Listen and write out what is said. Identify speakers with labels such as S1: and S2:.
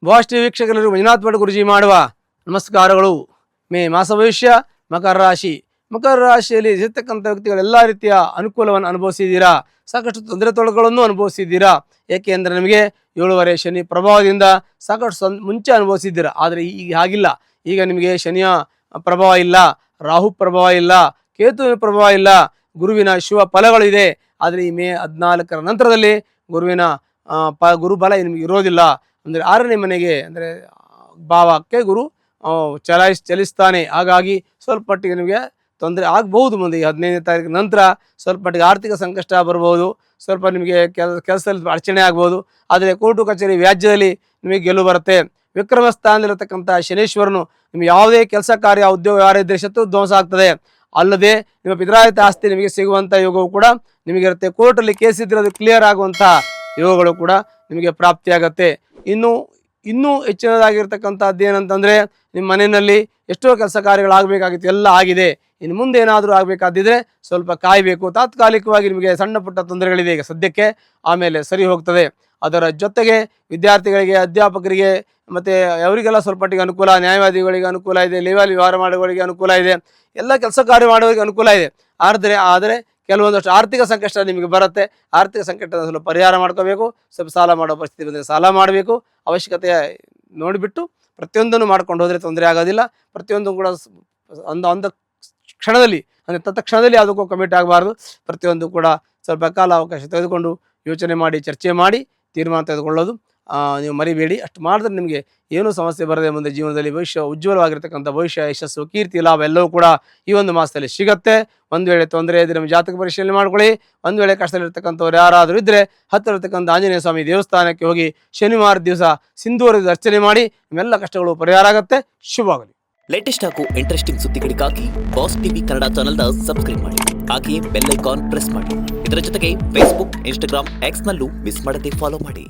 S1: Boss TV ವೀಕ್ಷಕರು ಮಂಜುನಾಥ್ ಭಟ್ ಗುರುಜಿ ಮಾಡುವ ನಮಸ್ಕಾರಗಳು. ಮೇ ಮಾಸ ಭವಿಷ್ಯ ಮಕರ ರಾಶಿ. ಮಕರ ರಾಶಿಯಲ್ಲಿ ಇರತಕ್ಕಂಥ ವ್ಯಕ್ತಿಗಳು ಎಲ್ಲ ರೀತಿಯ ಅನುಕೂಲವನ್ನು ಅನುಭವಿಸಿದ್ದೀರಾ, ಸಾಕಷ್ಟು ತೊಂದರೆ ತೊಡಗಳನ್ನು ಅನುಭವಿಸಿದ್ದೀರಾ. ಏಕೆಂದರೆ ನಿಮಗೆ 7ನೇ ಶನಿ ಪ್ರಭಾವದಿಂದ ಸಾಕಷ್ಟು ಮುಂಚೆ ಅನುಭವಿಸಿದ್ದೀರಾ. ಆದರೆ ಈಗ ಹಾಗಿಲ್ಲ. ಈಗ ನಿಮಗೆ ಶನಿಯ ಪ್ರಭಾವ ಇಲ್ಲ, ರಾಹು ಪ್ರಭಾವ ಇಲ್ಲ, ಕೇತುವಿನ ಪ್ರಭಾವ ಇಲ್ಲ, ಗುರುವಿನ ಶುಭ ಫಲಗಳು ಇದೆ. ಆದರೆ ಈ ಮೇ 14ರ ನಂತರದಲ್ಲಿ ಗುರುವಿನ ಗುರುಬಲ ನಿಮಗೆ ಇರೋದಿಲ್ಲ. ಅಂದರೆ 6ನೇ ಮನೆಗೆ ಅಂದರೆ ಭಾವಕ್ಕೆ ಗುರು ಚಲಿಸ್ತಾನೆ. ಹಾಗಾಗಿ ಸ್ವಲ್ಪ ಮಟ್ಟಿಗೆ ನಿಮಗೆ ತೊಂದರೆ ಆಗಬಹುದು. ಮುಂದೆ ಈ 15ನೇ ತಾರೀಕು ನಂತರ ಸ್ವಲ್ಪ ಮಟ್ಟಿಗೆ ಆರ್ಥಿಕ ಸಂಕಷ್ಟ ಬರ್ಬೋದು, ಸ್ವಲ್ಪ ನಿಮಗೆ ಕೆಲಸದಲ್ಲಿ ಅಡಚಣೆ ಆಗ್ಬೋದು. ಆದರೆ ಕೋರ್ಟು ಕಚೇರಿ ವ್ಯಾಜ್ಯದಲ್ಲಿ ನಿಮಗೆ ಗೆಲುವು ಬರುತ್ತೆ. ವಿಕ್ರಮ ಸ್ಥಾನದಲ್ಲಿರತಕ್ಕಂಥ ಶನೇಶ್ವರನು ನಿಮಗೆ ಯಾವುದೇ ಕೆಲಸ ಕಾರ್ಯ ಉದ್ಯೋಗ ಯಾರಿದ್ದರೆ ಶತ್ರು ಧ್ವಂಸ ಆಗ್ತದೆ. ಅಲ್ಲದೆ ನಿಮ್ಮ ಪಿತ್ರಾರ್ಜಿತ ಆಸ್ತಿ ನಿಮಗೆ ಸಿಗುವಂಥ ಯೋಗವು ಕೂಡ ನಿಮಗಿರುತ್ತೆ. ಕೋರ್ಟಲ್ಲಿ ಕೇಸ್ ಇದ್ದರೆ ಅದು ಕ್ಲಿಯರ್ ಆಗುವಂಥ ಯೋಗಗಳು ಕೂಡ ನಿಮಗೆ ಪ್ರಾಪ್ತಿಯಾಗತ್ತೆ. ಇನ್ನೂ ಹೆಚ್ಚಿನದಾಗಿರ್ತಕ್ಕಂಥದ್ದು ಏನಂತಂದರೆ, ನಿಮ್ಮ ಮನೆಯಲ್ಲಿ ಎಷ್ಟೋ ಕೆಲಸ ಕಾರ್ಯಗಳಾಗಬೇಕಾಗಿತ್ತು, ಎಲ್ಲ ಆಗಿದೆ. ಇನ್ನು ಮುಂದೆ ಏನಾದರೂ ಆಗಬೇಕಾದಿದ್ರೆ ಸ್ವಲ್ಪ ಕಾಯಬೇಕು. ತಾತ್ಕಾಲಿಕವಾಗಿ ನಿಮಗೆ ಸಣ್ಣ ಪುಟ್ಟ ತೊಂದರೆಗಳಿದೆ ಈಗ ಸದ್ಯಕ್ಕೆ, ಆಮೇಲೆ ಸರಿ ಹೋಗ್ತದೆ. ಅದರ ಜೊತೆಗೆ ವಿದ್ಯಾರ್ಥಿಗಳಿಗೆ, ಅಧ್ಯಾಪಕರಿಗೆ ಮತ್ತು ಅವರಿಗೆಲ್ಲ ಸ್ವಲ್ಪ ಮಟ್ಟಿಗೆ ಅನುಕೂಲ, ನ್ಯಾಯವಾದಿಗಳಿಗೆ ಅನುಕೂಲ ಇದೆ, ಲೇವಾಲಿ ವ್ಯವಹಾರ ಮಾಡುವವರಿಗೆ ಅನುಕೂಲ ಇದೆ, ಎಲ್ಲ ಕೆಲಸ ಕಾರ್ಯ ಮಾಡುವವರಿಗೆ ಅನುಕೂಲ ಇದೆ. ಆದರೆ ಕೆಲವೊಂದಷ್ಟು ಆರ್ಥಿಕ ಸಂಕಷ್ಟ ನಿಮಗೆ ಬರುತ್ತೆ. ಆರ್ಥಿಕ ಸಂಕಷ್ಟದ ಸ್ವಲ್ಪ ಪರಿಹಾರ ಮಾಡ್ಕೋಬೇಕು. ಸ್ವಲ್ಪ ಸಾಲ ಮಾಡೋ ಪರಿಸ್ಥಿತಿ ಬಂದರೆ ಸಾಲ ಮಾಡಬೇಕು. ಅವಶ್ಯಕತೆ ನೋಡಿಬಿಟ್ಟು ಪ್ರತಿಯೊಂದನ್ನು ಮಾಡ್ಕೊಂಡು ಹೋದರೆ ತೊಂದರೆ ಆಗೋದಿಲ್ಲ. ಪ್ರತಿಯೊಂದು ಕೂಡ ಒಂದು ಕ್ಷಣದಲ್ಲಿ ಅಂದರೆ ತತ್ಕ್ಷಣದಲ್ಲಿ ಯಾವುದಕ್ಕೂ ಕಮಿಟ್ ಆಗಬಾರ್ದು. ಪ್ರತಿಯೊಂದು ಕೂಡ ಸ್ವಲ್ಪ ಕಾಲ ಅವಕಾಶ ತೆಗೆದುಕೊಂಡು ಯೋಚನೆ ಮಾಡಿ, ಚರ್ಚೆ ಮಾಡಿ ತೀರ್ಮಾನ ತೆಗೆದುಕೊಳ್ಳೋದು ನೀವು ಮರಿಬೇಡಿ. ಅಷ್ಟು ಮಾಡಿದ್ರೆ ನಿಮಗೆ ಏನೂ ಸಮಸ್ಯೆ ಬರದೆ ಮುಂದೆ ಜೀವನದಲ್ಲಿ ಭವಿಷ್ಯ ಉಜ್ವಲವಾಗಿರ್ತಕ್ಕಂಥ ಭವಿಷ್ಯ, ಯಶಸ್ಸು, ಕೀರ್ತಿ, ಲಾಭ ಎಲ್ಲವೂ ಕೂಡ ಈ ಒಂದು ಮಾಸದಲ್ಲಿ ಸಿಗುತ್ತೆ. ಒಂದು ವೇಳೆ ತೊಂದರೆ ಇದ್ದರೆ ನಿಮ್ಮ ಜಾತಕ ಪರಿಶೀಲನೆ ಮಾಡ್ಕೊಳ್ಳಿ. ಒಂದು ವೇಳೆ ಕಷ್ಟದಲ್ಲಿರ್ತಕ್ಕಂಥವ್ರು ಯಾರಾದರೂ ಇದ್ದರೆ ಹತ್ತಿರತಕ್ಕಂಥ ಆಂಜನೇಯ ಸ್ವಾಮಿ ದೇವಸ್ಥಾನಕ್ಕೆ ಹೋಗಿ ಶನಿವಾರ ದಿವಸ ಸಿಂಧೂರದ ಅರ್ಚನೆ ಮಾಡಿ ನಿಮ್ಮೆಲ್ಲ ಕಷ್ಟಗಳು ಪರಿಹಾರ ಆಗುತ್ತೆ. ಶುಭವಾಗಲಿ.
S2: ಲೇಟೆಸ್ಟ್ ಹಾಗೂ ಇಂಟ್ರೆಸ್ಟಿಂಗ್ ಸುದ್ದಿಗಳಿಗಾಗಿ ಬಾಸ್ ಟಿವಿ ಕನ್ನಡ ಚಾನೆಲ್ನ ಸಬ್ಸ್ಕ್ರೈಬ್ ಮಾಡಿ. ಹಾಗೆಯೇ ಬೆಲ್ ಐಕಾನ್ ಪ್ರೆಸ್ ಮಾಡಿ. ಇದರ ಜೊತೆಗೆ ಫೇಸ್ಬುಕ್, ಇನ್ಸ್ಟಾಗ್ರಾಮ್, ಎಕ್ಸ್ನಲ್ಲೂ ಮಿಸ್ ಮಾಡದೆ ಫಾಲೋ ಮಾಡಿ.